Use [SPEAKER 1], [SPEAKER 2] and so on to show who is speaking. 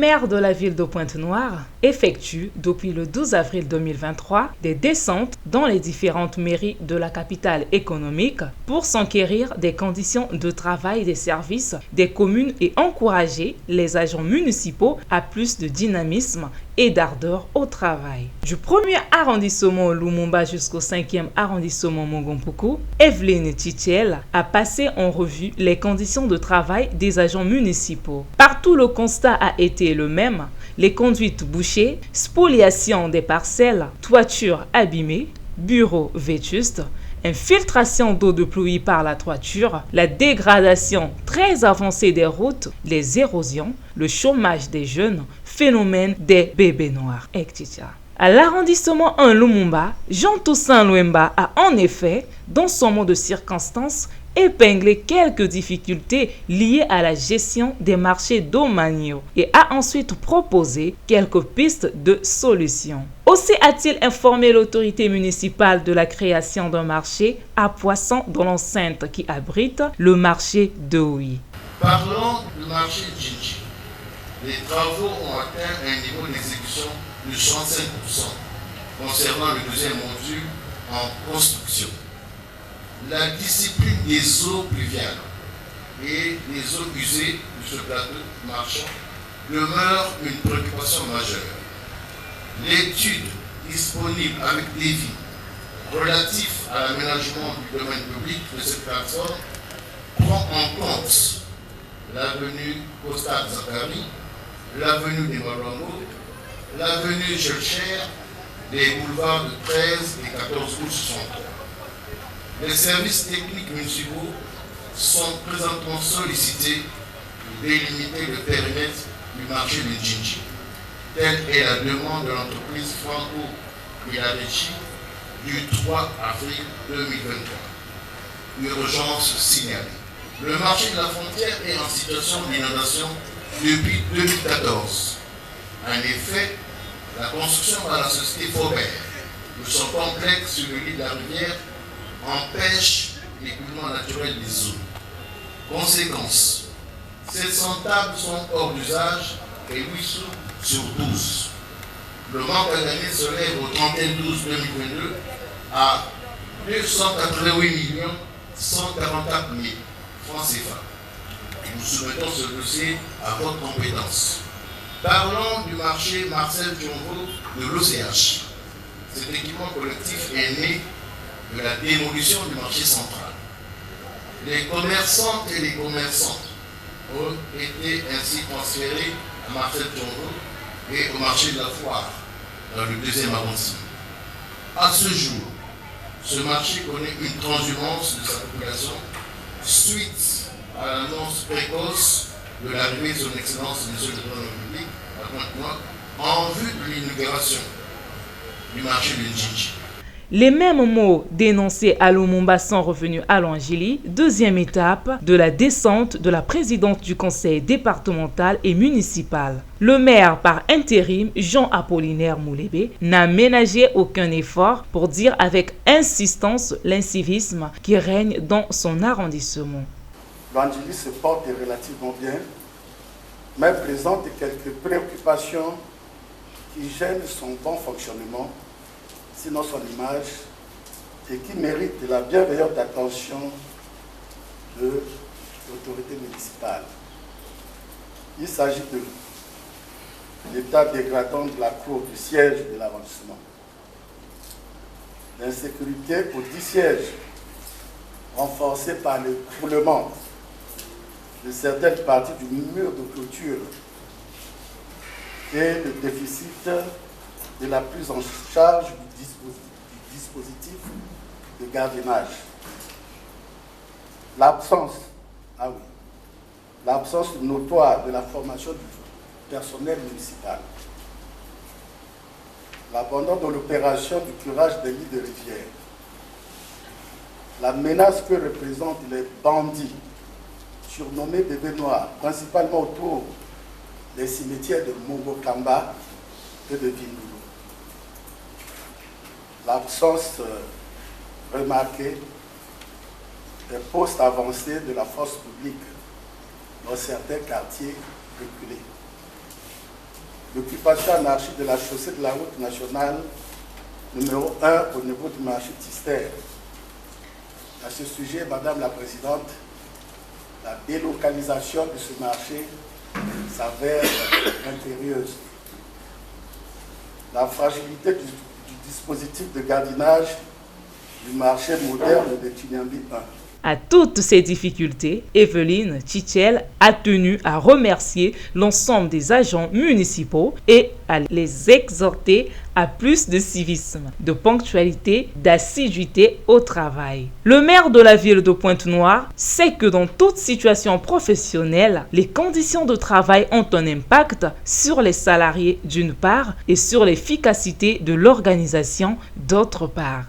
[SPEAKER 1] maire de la ville de Pointe-Noire effectue depuis le 12 avril 2023 des descentes dans les différentes mairies de la capitale économique pour s'enquérir des conditions de travail des services des communes et encourager les agents municipaux à plus de dynamisme et d'ardeur au travail. Du 1er arrondissement Lumumba jusqu'au 5e arrondissement Mogompoku, Evelyne Titiel a passé en revue les conditions de travail des agents municipaux. Partout, le constat a été le même: les conduites bouchées, spoliation des parcelles, toitures abîmées, bureaux vétustes, infiltration d'eau de pluie par la toiture, la dégradation très avancée des routes, les érosions, le chômage des jeunes, phénomène des bébés noirs, etc. À l'arrondissement 1 Lumumba, Jean-Toussaint Luemba a en effet, dans son mot de circonstance, épinglé quelques difficultés liées à la gestion des marchés domaniaux et a ensuite proposé quelques pistes de solutions. Aussi a-t-il informé l'autorité municipale de la création d'un marché à poissons dans l'enceinte qui abrite le marché de Ouy.
[SPEAKER 2] Parlons du marché Djinji. Les travaux ont atteint un niveau d'exécution de 65% concernant le deuxième module en construction. La discipline des eaux pluviales et des eaux usées de ce plateau marchand demeure une préoccupation majeure. L'étude disponible avec Lévi relatif à l'aménagement du domaine public de cette plateforme prend en compte l'avenue Costa Zakari, l'avenue des Malongo, l'avenue Gelcher, les boulevards de 13 et 14 août 63. Les services techniques municipaux sont présentement sollicités pour délimiter le périmètre du marché de Djinji. Telle est la demande de l'entreprise Franco Milarechi du 3 avril 2023. Urgence signalée. Le marché de la frontière est en situation d'inondation depuis 2014. En effet, la construction par la société Faubert de son complexe sur le lit de la rivière empêche l'écoulement naturel des eaux. Conséquence, 700 tables sont hors d'usage et 8 sous sur 12. Le manque à gagner se lève au 31/12/2022 à 288 144 000 francs CFA. Nous soumettons ce dossier à votre compétence. Parlons du marché Marcel Diongo de l'OCH. Cet équipement collectif est né de la démolition du marché central. Les commerçantes et les commerçants ont été ainsi transférés à Marcel Diongo et au marché de la Foire, dans le 2e arrondissement. À ce jour, ce marché connaît une transhumance de sa population suite à l'annonce précoce de l'arrivée de son Excellence Monsieur le Président de la République à Pointe-Noire en vue de l'inauguration du marché de Djinji.
[SPEAKER 1] Les mêmes mots dénoncés à Lumumba sont revenus à Longili, deuxième étape de la descente de la présidente du conseil départemental et municipal. Le maire par intérim, Jean-Apollinaire Moulébé, n'a ménagé aucun effort pour dire avec insistance l'incivisme qui règne dans son arrondissement.
[SPEAKER 3] Longili se porte relativement bien, mais présente quelques préoccupations qui gênent son bon fonctionnement, sinon son image, et qui mérite la bienveillante attention de l'autorité municipale. Il s'agit de l'état dégradant de la cour du siège de l'arrondissement, l'insécurité pour 10 sièges, renforcée par le coulement de certaines parties du mur de clôture et le déficit de la prise en charge du dispositif de gardiennage. L'absence notoire de la formation du personnel municipal. L'abandon de l'opération du curage des lits de rivière. La menace que représentent les bandits, surnommés bébés noirs, principalement autour des cimetières de Mongokamba et de Vindou. L'absence remarquée des postes avancés de la force publique dans certains quartiers reculés. l'occupation anarchique de la chaussée de la route nationale numéro 1 au niveau du marché Tister. À ce sujet, Madame la Présidente, la délocalisation de ce marché s'avère impérieuse. La fragilité du dispositif de gardiennage du marché moderne de Tignambi 1.
[SPEAKER 1] À toutes ces difficultés, Evelyne Tchichel a tenu à remercier l'ensemble des agents municipaux et à les exhorter à plus de civisme, de ponctualité, d'assiduité au travail. Le maire de la ville de Pointe-Noire sait que dans toute situation professionnelle, les conditions de travail ont un impact sur les salariés d'une part et sur l'efficacité de l'organisation d'autre part.